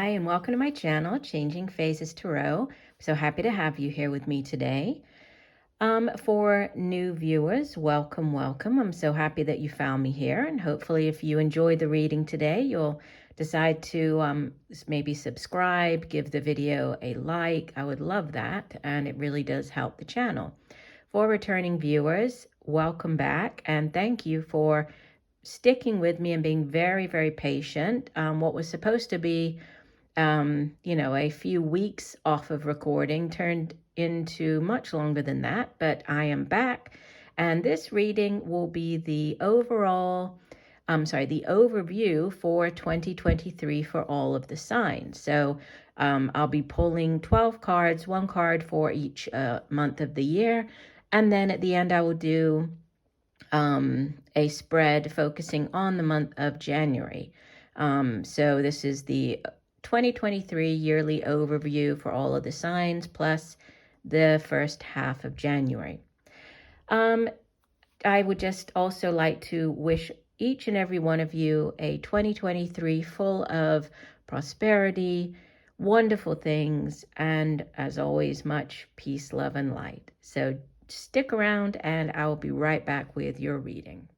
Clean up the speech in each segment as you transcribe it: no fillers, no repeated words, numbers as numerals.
Hi, and welcome to my channel, Changing Phases Tarot. I'm so happy to have you here with me today. For new viewers, welcome, welcome. I'm so happy that you found me here, and hopefully if you enjoyed the reading today, you'll decide to maybe subscribe, give the video a like. I would love that, and it really does help the channel. For returning viewers, welcome back, and thank you for sticking with me and being very, very patient. What was supposed to be a few weeks off of recording turned into much longer than that, but I am back, and this reading will be the overview for 2023 for all of the signs. So I'll be pulling 12 cards, one card for each month of the year, and then at the end I will do a spread focusing on the month of January. So this is the 2023 yearly overview for all of the signs, plus the first half of January. I would just also like to wish each and every one of you a 2023 full of prosperity, wonderful things, and as always, much peace, love, and light. So stick around and I will be right back with your reading.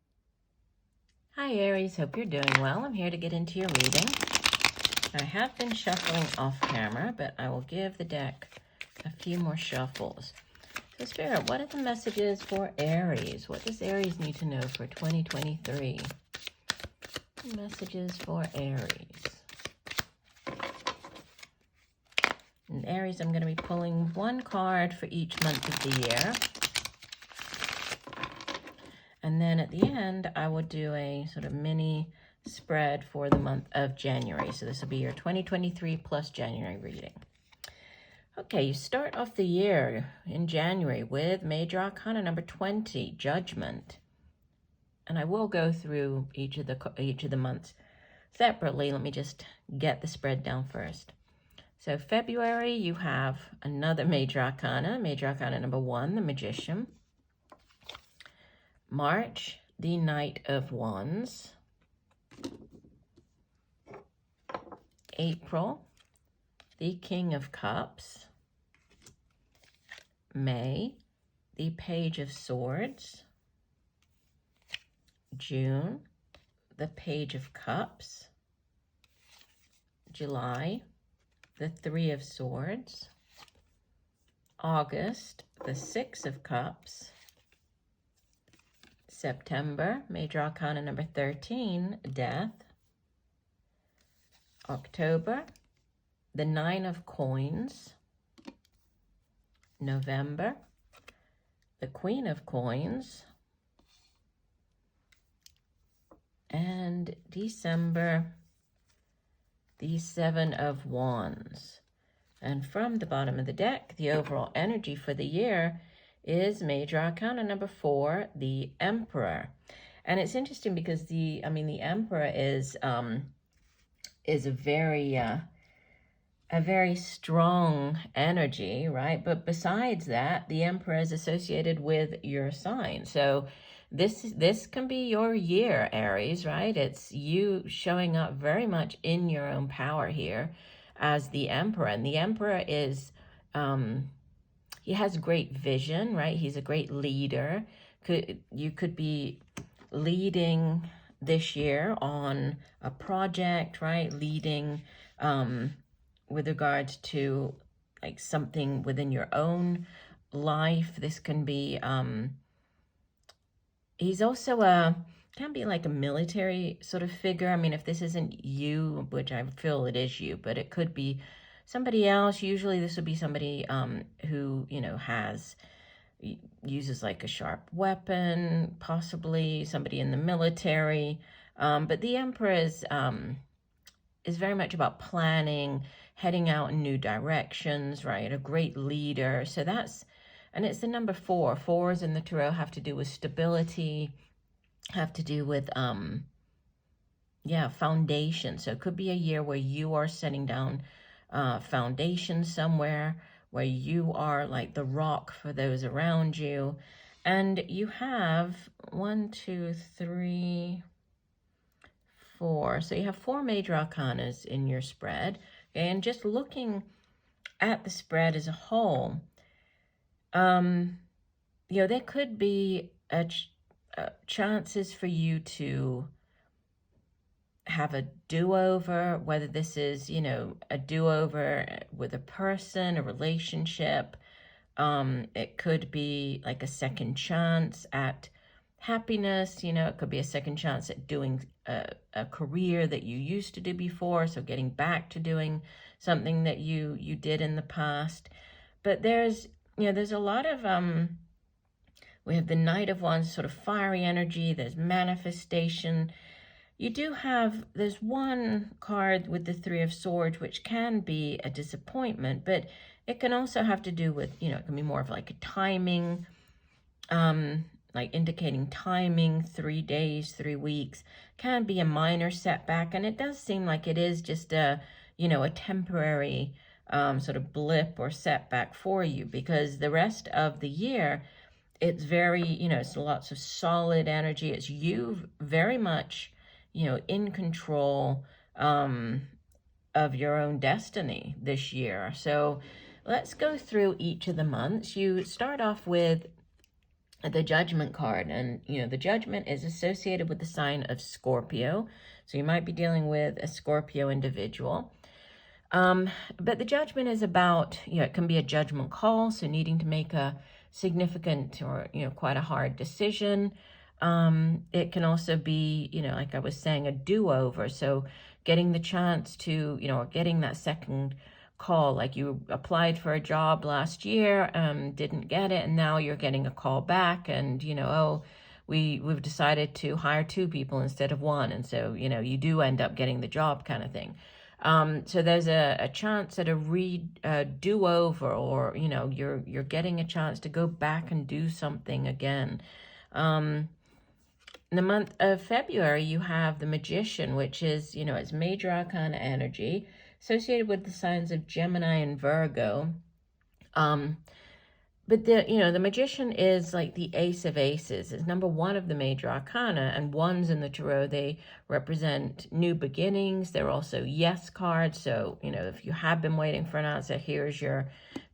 Hi Aries, hope you're doing well. I'm here to get into your reading. I have been shuffling off camera, but I will give the deck a few more shuffles. So Spirit, what are the messages for Aries? What does Aries need to know for 2023? Messages for Aries. And Aries, I'm going to be pulling one card for each month of the year. And then at the end, I will do a sort of mini spread for the month of January. So this will be your 2023 plus January reading. Okay, you start off the year in January with Major Arcana number 20, Judgment. And I will go through each of the months separately. Let me just get the spread down first. So February, you have another Major Arcana number 1, the Magician. March, the Knight of Wands. April, the King of Cups. May, the Page of Swords. June, the Page of Cups. July, the Three of Swords. August, the Six of Cups. September, Major Arcana number 13, Death. October, the Nine of Coins. November, the Queen of Coins. And December, the Seven of Wands. And from the bottom of the deck, the overall energy for the year is Major Arcana number 4, the Emperor. And it's interesting because the Emperor is a very strong energy, right? But besides that, the Emperor is associated with your sign. So this can be your year, Aries, right? It's you showing up very much in your own power here as the Emperor. And the Emperor is he has great vision, right? He's a great leader. You could be leading this year on a project, right? Leading with regards to like something within your own life. This can be, he's also can be like a military sort of figure. I mean, if this isn't you, which I feel it is you, but it could be somebody else. Usually this would be somebody who, uses like a sharp weapon, possibly somebody in the military. But the Emperor is very much about planning, heading out in new directions, right? A great leader. So and it's the number 4. 4s in the tarot have to do with stability, have to do with, foundation. So it could be a year where you are setting down foundation somewhere, where you are like the rock for those around you. And you have 1, 2, 3, 4. So you have 4 major arcanas in your spread. And just looking at the spread as a whole, there could be chances for you to have a do-over, whether this is, a do-over with a person, a relationship. It could be like a second chance at happiness. It could be a second chance at doing a career that you used to do before, so getting back to doing something that you did in the past. But there's a lot of we have the Knight of Wands, sort of fiery energy. There's manifestation. There's one card with the Three of Swords, which can be a disappointment, but it can also have to do with, it can be more of like a timing, like indicating timing, 3 days, 3 weeks, can be a minor setback. And it does seem like it is just a temporary sort of blip or setback for you, because the rest of the year, it's very, it's lots of solid energy. It's you very much, in control of your own destiny this year. So let's go through each of the months. You start off with the Judgment card, and the Judgment is associated with the sign of Scorpio. So you might be dealing with a Scorpio individual. But the Judgment is about, it can be a judgment call, so needing to make a significant or, quite a hard decision. It can also be, like I was saying, a do-over. So getting the chance to, or getting that second call, like you applied for a job last year, didn't get it, and now you're getting a call back, and, we've decided to hire 2 people instead of 1. And so, you do end up getting the job, kind of thing. So there's a chance at a do-over, or, you're getting a chance to go back and do something again. In the month of February, you have the Magician, which is, it's major arcana energy associated with the signs of Gemini and Virgo. But the Magician is like the Ace of Aces. It's number 1 of the major arcana, and ones in the tarot, they represent new beginnings. They're also yes cards. So, if you have been waiting for an answer, here's your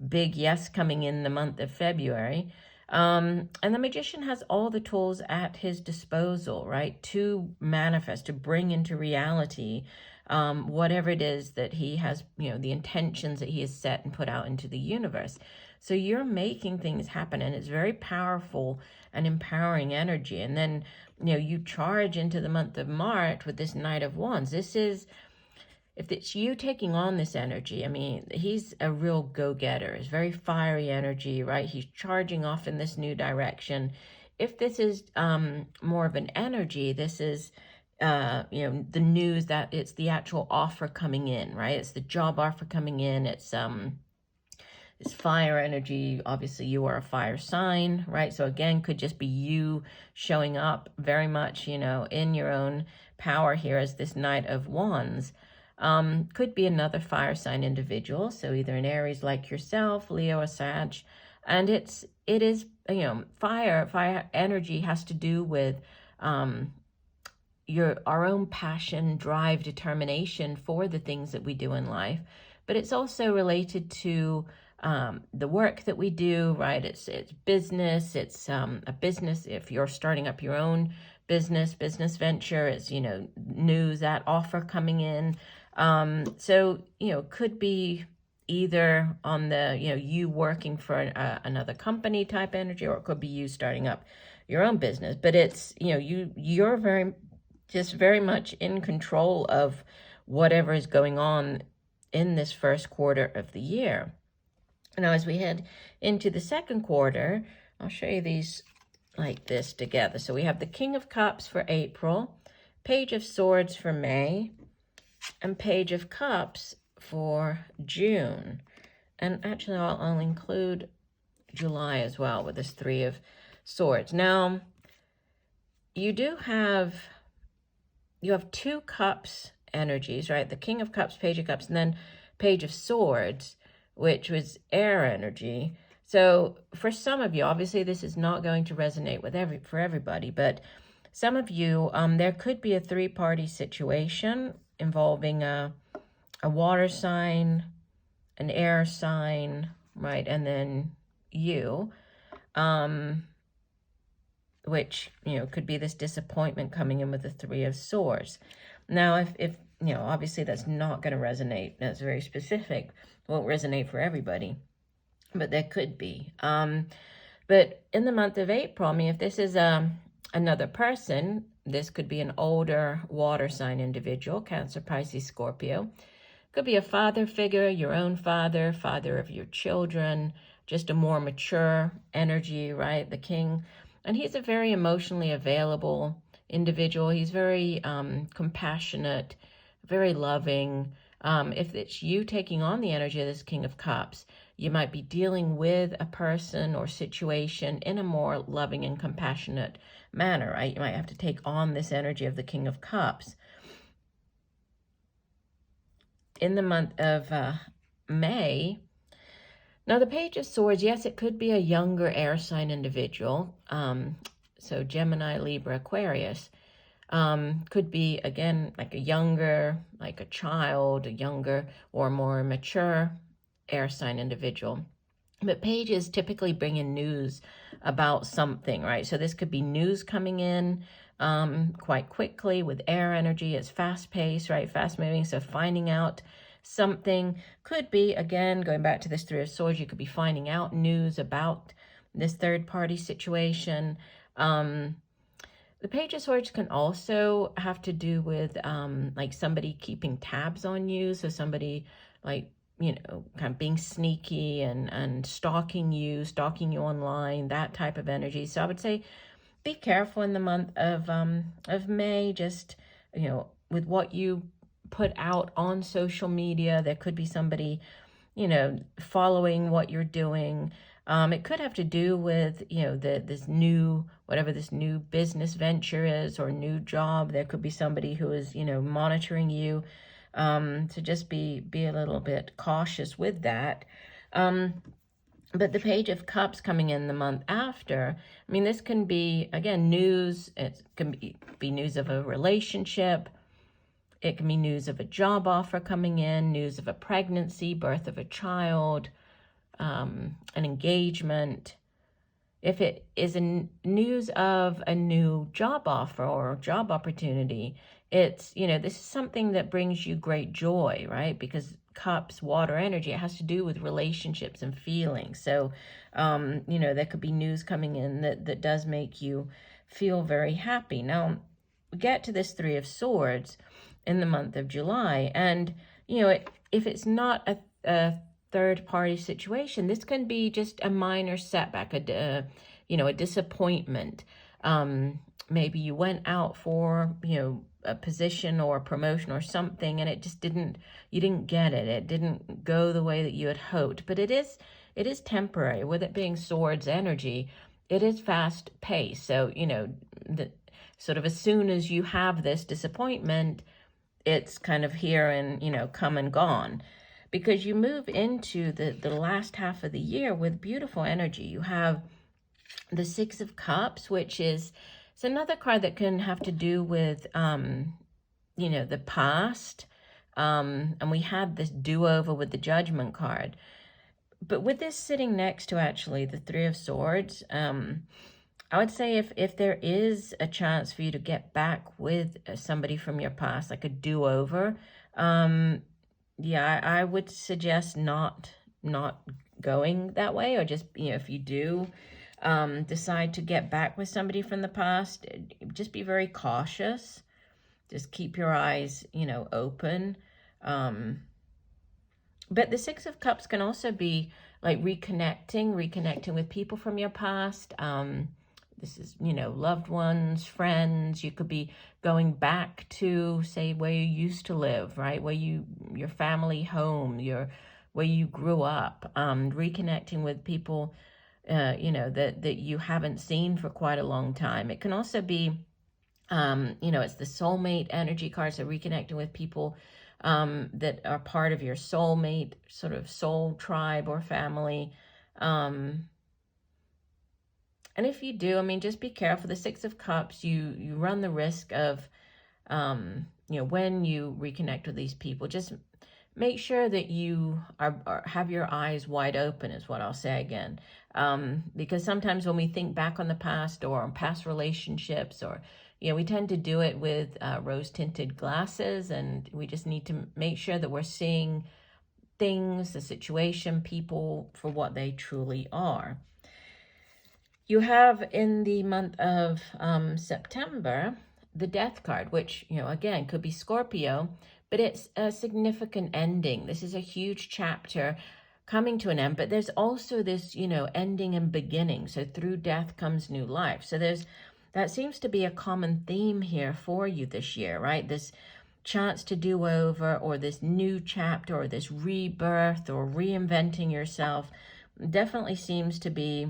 big yes coming in the month of February. And the Magician has all the tools at his disposal, right, to manifest, to bring into reality whatever it is that he has, the intentions that he has set and put out into the universe. So you're making things happen, and it's very powerful and empowering energy. And then, you charge into the month of March with this Knight of Wands. If it's you taking on this energy, I mean, he's a real go-getter. It's very fiery energy, right? He's charging off in this new direction. If this is more of an energy, this is, the news that it's the actual offer coming in, right? It's the job offer coming in. It's fire energy. Obviously, you are a fire sign, right? So again, could just be you showing up very much, in your own power here as this Knight of Wands. Could be another fire sign individual, so either an Aries like yourself, Leo, or Sag. And it is, fire energy has to do with our own passion, drive, determination for the things that we do in life. But it's also related to the work that we do, right? It's business. It's a business. If you're starting up your own business venture, it's, news, that offer coming in. So, could be either on the, you working for another company type energy, or it could be you starting up your own business. But it's, you're very much in control of whatever is going on in this first quarter of the year. Now, as we head into the second quarter, I'll show you these like this together. So we have the King of Cups for April, Page of Swords for May, and Page of Cups for June. And actually, I'll include July as well with this 3 of Swords. Now, you have 2 cups energies, right? The King of Cups, Page of Cups, and then Page of Swords, which was air energy. So for some of you, obviously this is not going to resonate with for everybody, but some of you, there could be a 3-party situation involving a a water sign, an air sign, right? And then you, which, could be this disappointment coming in with the Three of Swords. Now, if obviously that's not going to resonate. That's very specific. Won't resonate for everybody, but there could be. But in the month of April, I mean, if this is another person, this could be an older water sign individual, Cancer, Pisces, Scorpio. Could be a father figure, your own father, father of your children, just a more mature energy, right? The king. And he's a very emotionally available individual. He's very compassionate, very loving. If it's you taking on the energy of this King of Cups, you might be dealing with a person or situation in a more loving and compassionate manner, right? You might have to take on this energy of the King of Cups. In the month of May, now the Page of Swords, yes, it could be a younger air sign individual. So Gemini, Libra, Aquarius. Could be, again, like a younger, like a child, a younger or more mature air sign individual. But pages typically bring in news about something, right? So this could be news coming in quite quickly with air energy. It's fast paced, right? Fast moving. So finding out something could be, again, going back to this Three of Swords, you could be finding out news about this third party situation. The Page of Swords can also have to do with like somebody keeping tabs on you. So somebody like, kind of being sneaky and stalking you online, that type of energy. So I would say be careful in the month of May, just, with what you put out on social media. There could be somebody, following what you're doing. It could have to do with, this new, whatever this new business venture is or new job. There could be somebody who is, monitoring you. So just be a little bit cautious with that. But the Page of Cups coming in the month after, I mean, this can be, again, news. It can be news of a relationship. It can be news of a job offer coming in, news of a pregnancy, birth of a child, an engagement. If it is news of a new job offer or job opportunity, it's, this is something that brings you great joy, right? Because cups, water energy, it has to do with relationships and feelings. So, there could be news coming in that does make you feel very happy. Now, we get to this Three of Swords in the month of July, and, if it's not a third party situation, this can be just a minor setback, a disappointment. Maybe you went out for, a position or a promotion or something, and it just you didn't get it. It didn't go the way that you had hoped, but it is temporary. With it being swords energy, it is fast paced. So, the sort of as soon as you have this disappointment, it's kind of here and, come and gone. Because you move into the last half of the year with beautiful energy. You have the Six of Cups, which is, it's another card that can have to do with, the past. And we had this do-over with the Judgment card. But with this sitting next to actually the Three of Swords, I would say if there is a chance for you to get back with somebody from your past, like a do-over, yeah, I would suggest not going that way, or just, if you do decide to get back with somebody from the past, just be very cautious. Just keep your eyes, open. But the Six of Cups can also be like reconnecting with people from your past. This is, loved ones, friends. You could be going back to, say, where you used to live, right? Your family home, where you grew up, reconnecting with people, that you haven't seen for quite a long time. It can also be, it's the soulmate energy card, so reconnecting with people that are part of your soulmate, sort of soul tribe or family. And if you do, I mean, just be careful. The Six of Cups, you run the risk of, when you reconnect with these people, just make sure that you have your eyes wide open, is what I'll say again. Because sometimes when we think back on the past or on past relationships, or we tend to do it with rose-tinted glasses, and we just need to make sure that we're seeing things, the situation, people for what they truly are. You have in the month of September the Death card, which, again, could be Scorpio, but it's a significant ending. This is a huge chapter coming to an end, but there's also this, ending and beginning. So through death comes new life. So that seems to be a common theme here for you this year, right? This chance to do over, or this new chapter, or this rebirth, or reinventing yourself definitely seems to be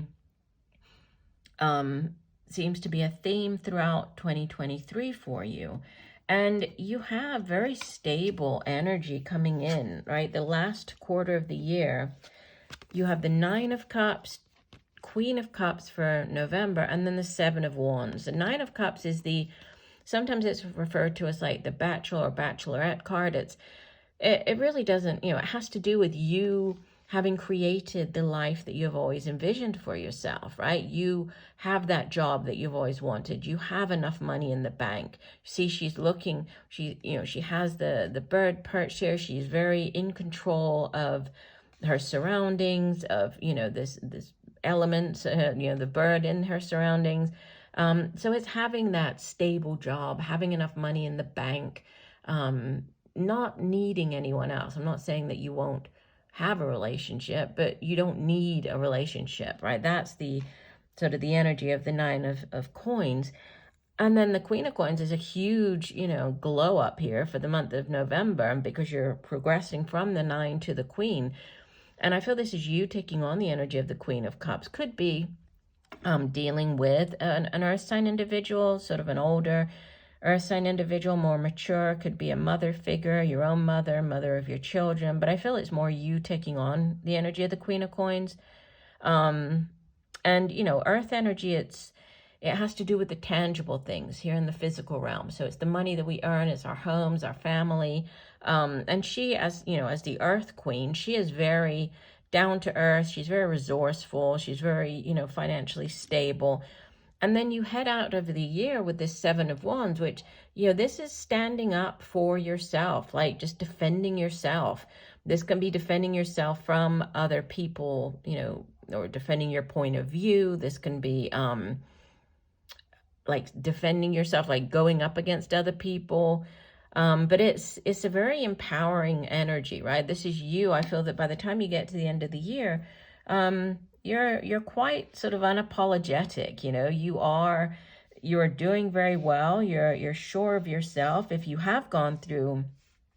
a theme throughout 2023 for you. And you have very stable energy coming in, right? The last quarter of the year, you have the 9 of Cups, Queen of Cups for November, and then the 7 of Wands. The 9 of Cups is sometimes it's referred to as like the Bachelor or Bachelorette card. It really doesn't, it has to do with you having created the life that you've always envisioned for yourself, right? You have that job that you've always wanted. You have enough money in the bank. See, she's looking, she has the bird perched here. She's very in control of her surroundings, of, this elements, the bird in her surroundings. So it's having that stable job, having enough money in the bank, not needing anyone else. I'm not saying that you won't have a relationship, but you don't need a relationship, right? That's the sort of the energy of the 9 of coins. And then the Queen of Coins is a huge, glow up here for the month of November, because you're progressing from the 9 to the Queen. And I feel this is you taking on the energy of the Queen of Cups. Could be dealing with an earth sign individual, sort of an older earth sign individual, more mature. Could be a mother figure, your own mother of your children. But I feel it's more you taking on the energy of the Queen of Coins. And, earth energy, it has to do with the tangible things here in the physical realm. So it's the money that we earn, it's our homes, our family. And she, as the Earth Queen, she is very down to earth. She's very resourceful. She's very, financially stable. And then you head out of the year with this 7 of Wands, which, this is standing up for yourself, like just defending yourself. This can be defending yourself from other people, or defending your point of view. This can be like defending yourself, like going up against other people. But it's a very empowering energy, right? This is you. I feel that by the time you get to the end of the year, you're quite sort of unapologetic. You're doing very well. You're sure of yourself. If you have gone through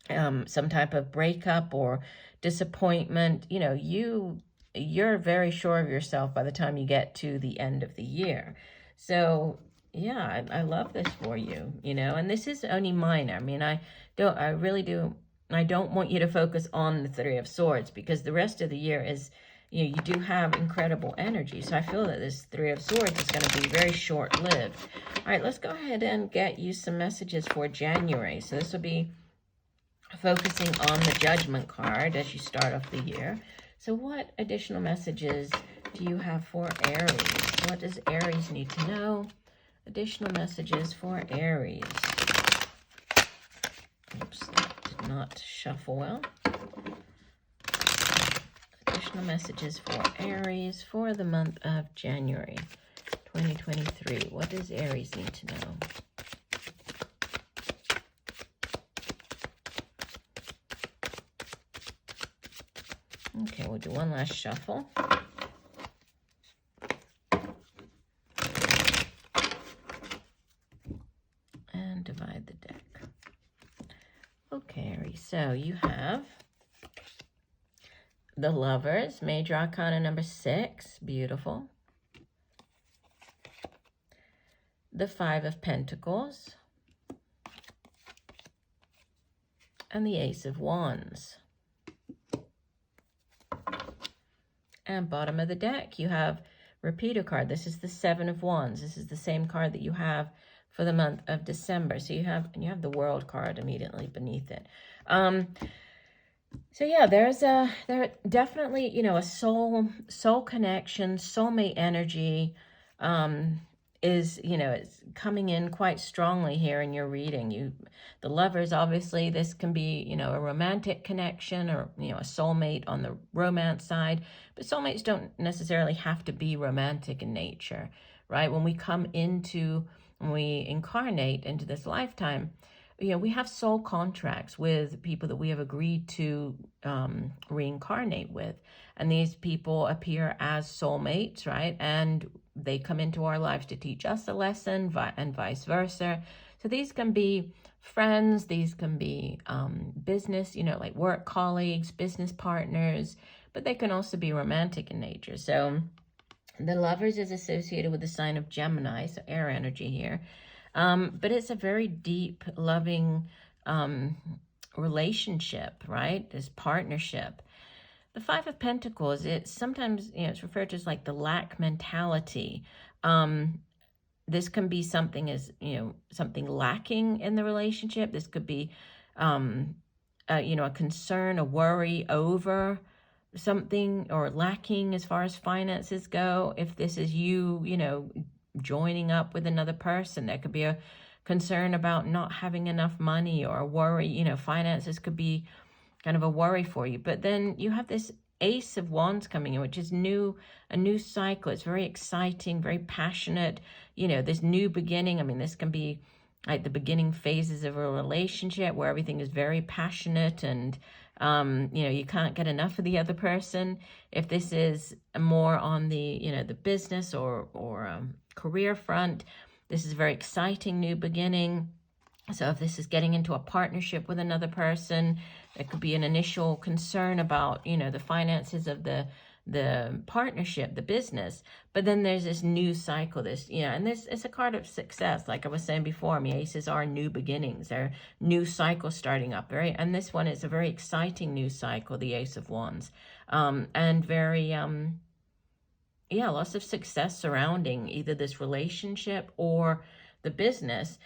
some type of breakup or disappointment, you're very sure of yourself by the time you get to the end of the year. So yeah, I love this for you, and this is only minor. I mean, I don't want you to focus on the 3 of Swords, because the rest of the year is, you do have incredible energy. So I feel that this 3 of Swords is going to be very short-lived. All right, let's go ahead and get you some messages for January. So this will be focusing on the Judgment card as you start off the year. So what additional messages do you have for Aries? What does Aries need to know? Additional messages for Aries. Oops, that did not shuffle well. Additional messages for Aries for the month of January 2023. What does Aries need to know? Okay, we'll do one last shuffle. And divide the deck. Okay, Aries, so you have the Lovers, Major Arcana number 6, beautiful. The 5 of Pentacles. And the Ace of Wands. And bottom of the deck, you have repeater card. This is the 7 of Wands. This is the same card that you have for the month of December. So you have the World card immediately beneath it. So yeah, there definitely, a soul connection, soulmate energy, um, is, it's coming in quite strongly here in your reading. The lovers, obviously, this can be, a romantic connection or, a soulmate on the romance side, but soulmates don't necessarily have to be romantic in nature, right? When we incarnate into this lifetime, we have soul contracts with people that we have agreed to reincarnate with. And these people appear as soulmates, right? And they come into our lives to teach us a lesson and vice versa. So these can be friends, these can be business, like work colleagues, business partners, but they can also be romantic in nature. So the lovers is associated with the sign of Gemini, so air energy here. But it's a very deep, loving relationship, right? This partnership. The Five of Pentacles, it's sometimes, it's referred to as like the lack mentality. This can be something something lacking in the relationship. This could be, a concern, a worry over something or lacking as far as finances go. If this is you, joining up with another person, there could be a concern about not having enough money or a worry, finances could be kind of a worry for you. But then you have this Ace of Wands coming in, which is a new cycle. It's very exciting, very passionate, this new beginning. I mean, this can be like the beginning phases of a relationship where everything is very passionate and you can't get enough of the other person. If this is more on the the business or career front, this is a very exciting new beginning. So if this is getting into a partnership with another person, there could be an initial concern about, the finances of the partnership, the business. But then there's this new cycle, and this is a card of success. Like I was saying before, I mean, aces are new beginnings. They're new cycles starting up, right? And this one is a very exciting new cycle, the Ace of Wands. And very, lots of success surrounding either this relationship or the business.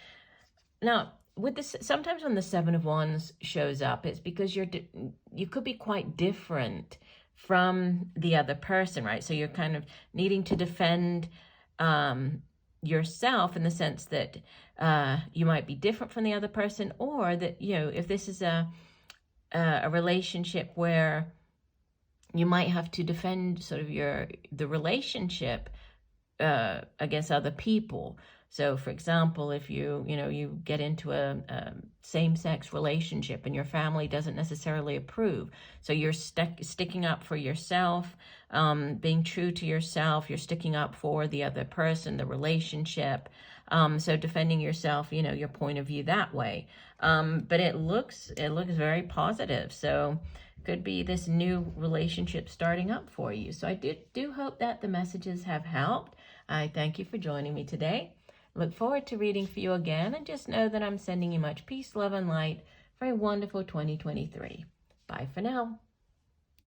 Now, with this, sometimes when the Seven of Wands shows up, it's because you could be quite different from the other person, right? So you're kind of needing to defend yourself in the sense that you might be different from the other person, or that, if this is a relationship where you might have to defend sort of the relationship against other people. So, for example, if you get into a same-sex relationship and your family doesn't necessarily approve, so you're sticking up for yourself, being true to yourself, you're sticking up for the other person, the relationship, so defending yourself, your point of view that way. But it looks very positive. So could be this new relationship starting up for you. So I do hope that the messages have helped. I thank you for joining me today. Look forward to reading for you again, and just know that I'm sending you much peace, love, and light for a wonderful 2023. Bye for now.